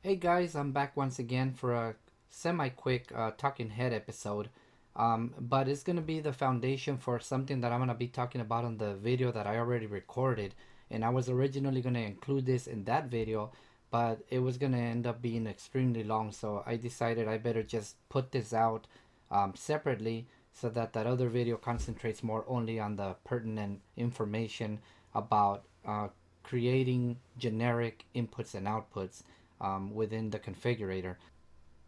Hey guys, I'm back once again for a semi-quick talking head episode. But it's gonna be the foundation for something that I'm gonna be talking about on the video that I already recorded. And I was originally gonna include this in that video, but it was gonna end up being extremely long. So I decided I better just put this out separately so that that other video concentrates more only on the pertinent information about creating generic inputs and outputs within the configurator.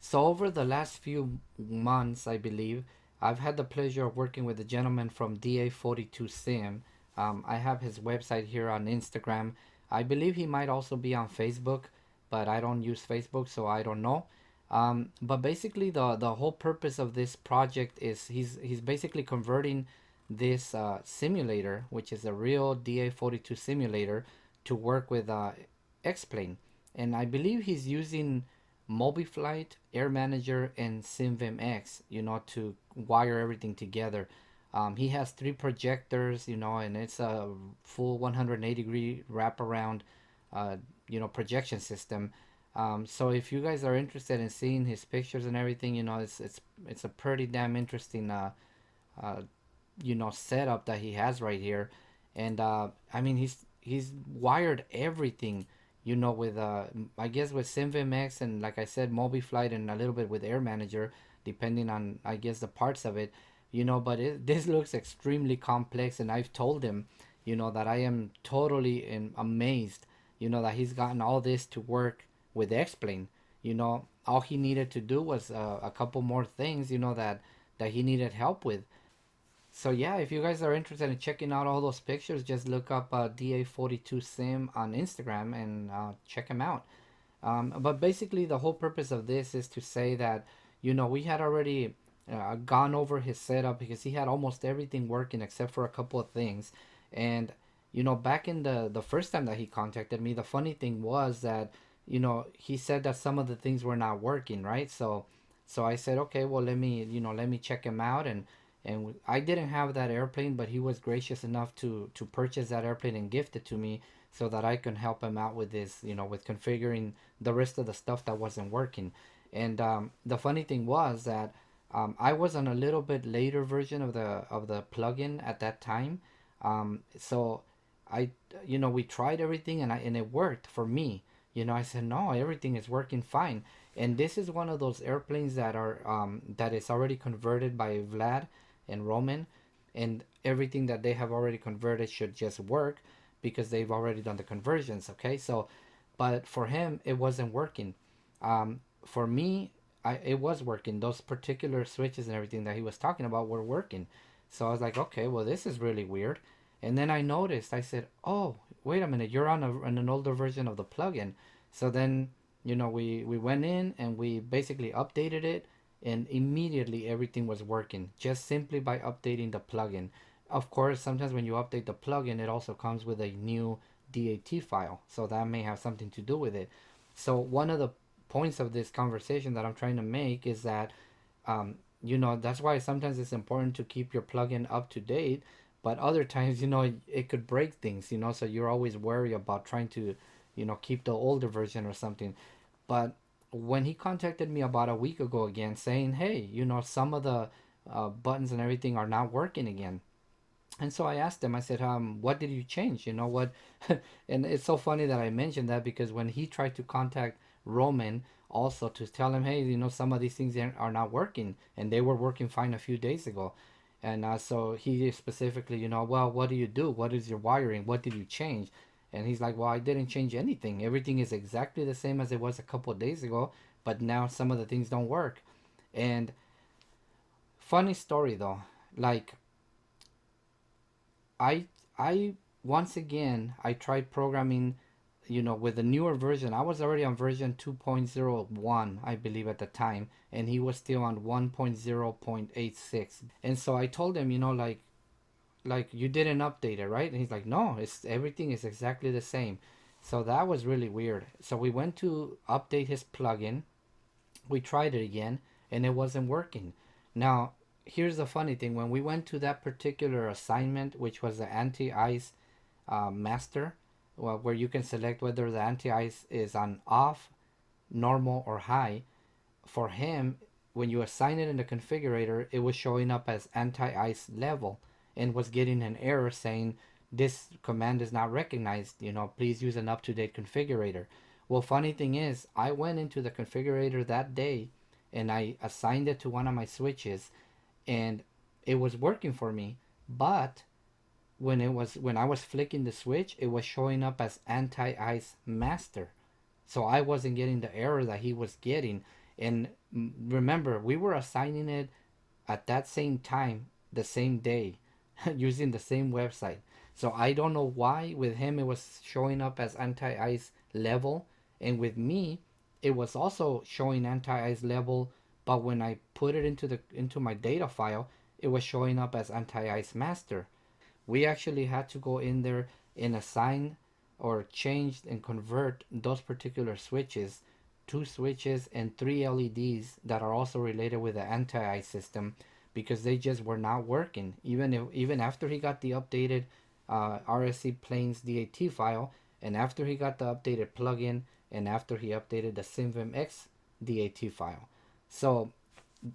So over the last few months, I believe, I've had the pleasure of working with a gentleman from DA42 Sim. I have his website here on Instagram. I believe he might also be on Facebook, but I don't use Facebook, so I don't know. But basically, the whole purpose of this project is he's basically converting this simulator, which is a real DA42 simulator, to work with X-Plane, and I believe he's using MobiFlight, Air Manager, and SimVimX, to wire everything together. He has three projectors, and it's a full 180-degree wraparound, uh, projection system. So if you guys are interested in seeing his pictures and everything, it's a pretty damn interesting, uh, setup that he has right here. And I mean, he's wired everything, with I guess with SimVimX, and like I said, MobiFlight, and a little bit with Air Manager, depending on, I guess, the parts of it. But this looks extremely complex, and I've told him, that I am totally amazed, that he's gotten all this to work with X-Plane. All he needed to do was a couple more things, that he needed help with. So yeah, if you guys are interested in checking out all those pictures, just look up DA42 Sim on Instagram and check him out. But basically, the whole purpose of this is to say that, we had already gone over his setup because he had almost everything working except for a couple of things. And, back in the first time that he contacted me, the funny thing was that, he said that some of the things were not working, right? So I said, okay, well, let me check him out. And I didn't have that airplane, but he was gracious enough to purchase that airplane and gift it to me so that I can help him out with this, with configuring the rest of the stuff that wasn't working. And the funny thing was that I was on a little bit later version of the plugin at that time. So I, we tried everything, and it worked for me. I said no, everything is working fine. And this is one of those airplanes that is already converted by Vlad and Roman, and everything that they have already converted should just work because they've already done the conversions. Okay, so but for him it wasn't working. For me, it was working. Those particular switches and everything that he was talking about were working. So I was like, okay, well, this is really weird. And then I noticed, I said, oh, wait a minute, you're on an older version of the plugin. So then, we went in and we basically updated it, and immediately everything was working just simply by updating the plugin. Of course, sometimes when you update the plugin, it also comes with a new DAT file, so that may have something to do with it. So one of the points of this conversation that I'm trying to make is that that's why sometimes it's important to keep your plugin up to date, but other times, it could break things, so you're always worried about trying to, keep the older version or something. But when he contacted me about a week ago again, saying, hey, some of the buttons and everything are not working again. And so I asked him, I said, what did you change? What? And it's so funny that I mentioned that because when he tried to contact Roman also to tell him, hey, some of these things are not working, and they were working fine a few days ago. And so he specifically, well, what do you do? What is your wiring? What did you change? And he's like, well, I didn't change anything. Everything is exactly the same as it was a couple of days ago, but now some of the things don't work. And funny story though, like I I once again I tried programming, with the newer version. I was already on version 2.01, I believe at the time, and he was still on 1.0.86. And so I told him, like you didn't update it, right? And he's like, no, it's everything is exactly the same. So that was really weird. So we went to update his plugin. We tried it again, and it wasn't working. Now, here's the funny thing: when we went to that particular assignment, which was the anti-ice master, well, where you can select whether the anti-ice is on off, normal or high. For him, when you assign it in the configurator, it was showing up as anti-ice level and was getting an error saying this command is not recognized. Please use an up-to-date configurator. Well, funny thing is, I went into the configurator that day and I assigned it to one of my switches, and it was working for me. But when I was flicking the switch, it was showing up as anti-ice master. So I wasn't getting the error that he was getting. And remember, we were assigning it at that same time, the same day, using the same website. So I don't know why with him it was showing up as anti-ice level, and with me it was also showing anti-ice level, but when I put it into my data file, it was showing up as anti-ice master. We actually had to go in there and assign or change and convert those particular switches, two switches and three LEDs that are also related with the anti-ice system, because they just were not working. Even after he got the updated RSC Plains DAT file, and after he got the updated plugin, and after he updated the SymVimX DAT file. So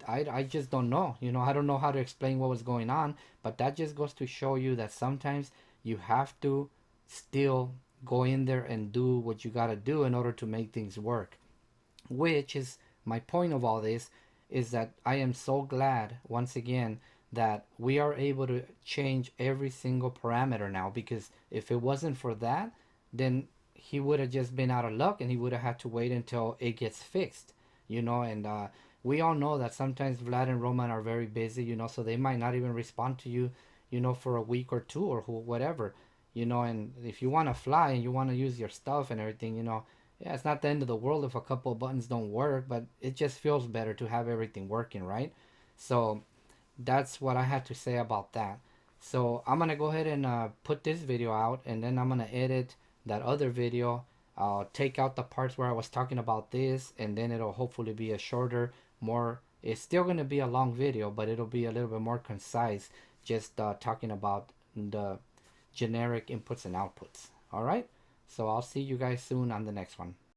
I just don't know. I don't know how to explain what was going on, but that just goes to show you that sometimes you have to still go in there and do what you got to do in order to make things work. Which is my point of all this, is that I am so glad once again that we are able to change every single parameter now, because if it wasn't for that, then he would have just been out of luck and he would have had to wait until it gets fixed. And we all know that sometimes Vlad and Roman are very busy, so they might not even respond to you, for a week or two or whatever, and if you want to fly and you want to use your stuff and everything, yeah, it's not the end of the world if a couple of buttons don't work, but it just feels better to have everything working, right? So that's what I had to say about that. So I'm gonna go ahead and put this video out, and then I'm gonna edit that other video. I'll take out the parts where I was talking about this, and then it'll hopefully be a shorter, more. It's still gonna be a long video, but it'll be a little bit more concise, just talking about the generic inputs and outputs. All right. So I'll see you guys soon on the next one.